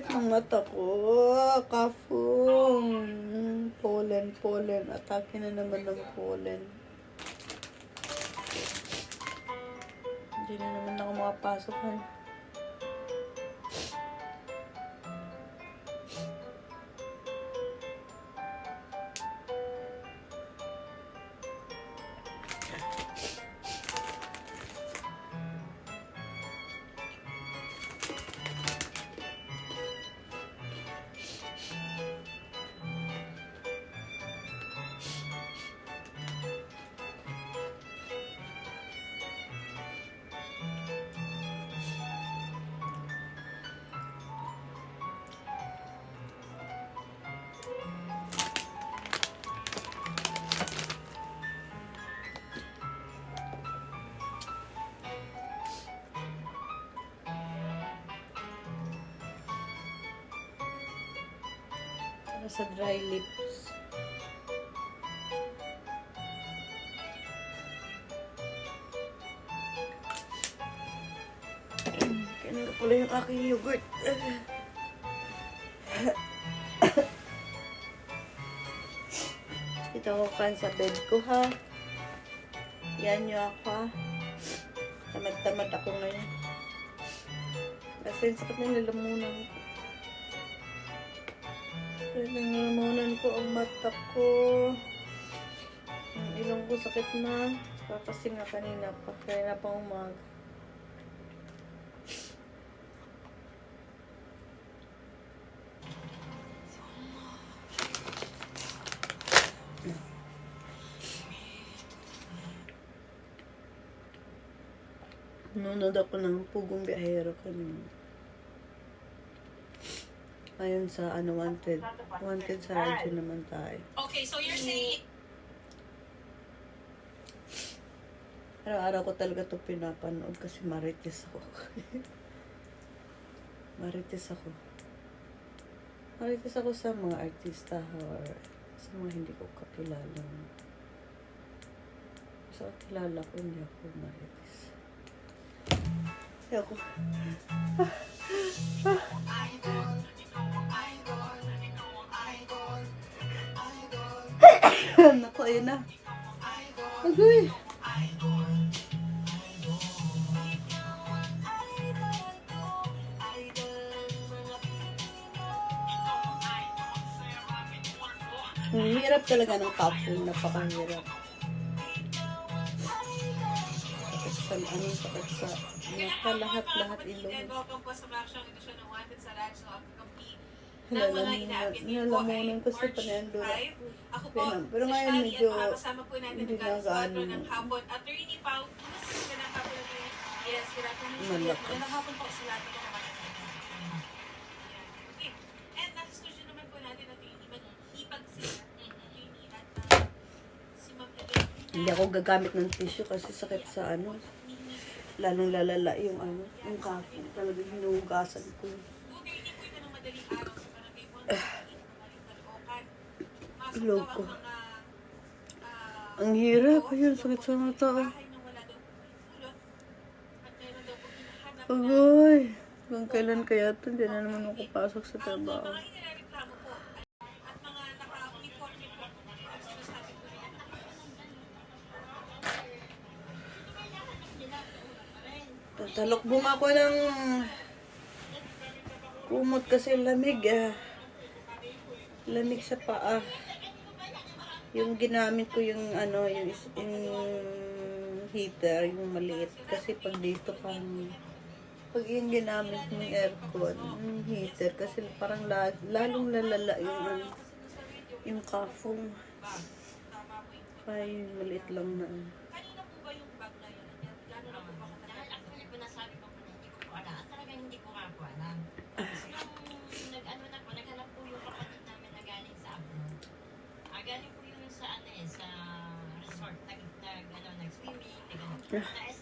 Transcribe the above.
Ang mata ko, kafong. Pollen. Atake na naman ng pollen. Hindi na naman ako makapasok. Sa dry lips. Kainin ko pala yung aking yogurt. Ito ko kan sa bed ko, ha. Yan nyo ako, ha. Tamad-tamad ako ngayon. Kasi sakit na lalamunan ko. Nangyamunan ko ang mata ko. Ang ilong ko sakit na. Kasi nga kanina pang umaga. Nunod ako ng Pugong Biyahero kanina. Ayun sa wanted. Wanted sa radyo naman tayo. Okay, so you're saying... Araw-araw ko talaga ito pinapanood kasi marites ako. Marites ako sa mga artista or sa mga hindi ko kakilala. Sa kakilala ko, hindi ako marites. Hindi ako. Naku, ayun na. Agoy. Ang hirap talaga ng couple. Napakahirap. Sakit sa lahat ilong. Welcome po sa Baksyong edisyon ng Wanted sa Radyo of Kampi. Nalamunan ko sa panendo. Ako po, Pero ngayon medyo kasama po natin hindi ang na ng hapon. Attorney Pao, kumusta na hapon? Yes, good afternoon. Malakas. Magandang hapon po sa lahat ng mga kapatid. Okay. And nasa studio naman po natin at maghipag sila. Si Ma'am Eden. hindi ako gagamit ng tissue kasi sakit sa lalong lalala yung yung kapo. Talagang hinuhugasan ko. 2:30 po ito ng madaling araw sa barangay 1 Ilog ko. Ang hirap. Ayun, sakit sa mata. Agoy. Hanggang kailan kaya ito? Hindi na naman ako pasok sa trabaho. Tatalokbong ako ng kumot kasi lamig. Lamig sa paa. Yung ginamit ko yung yung heater, yung maliit. Kasi pag dito pag yung ginamit mo yung aircon, yung heater, kasi parang lalong lalala yung kafong. Ay, maliit lang na. Kanina po ba yung bag na yun? Gano'n na po ba katagal? Actually, pinasabi ko po na hindi ko po alam. Talagang hindi ko nga po alam. Yung nag-ano na po, naghanap po yung kapatid namin na galing sa abroad. Galing po yun sa sa resort. Nag-swimming, nag-ano.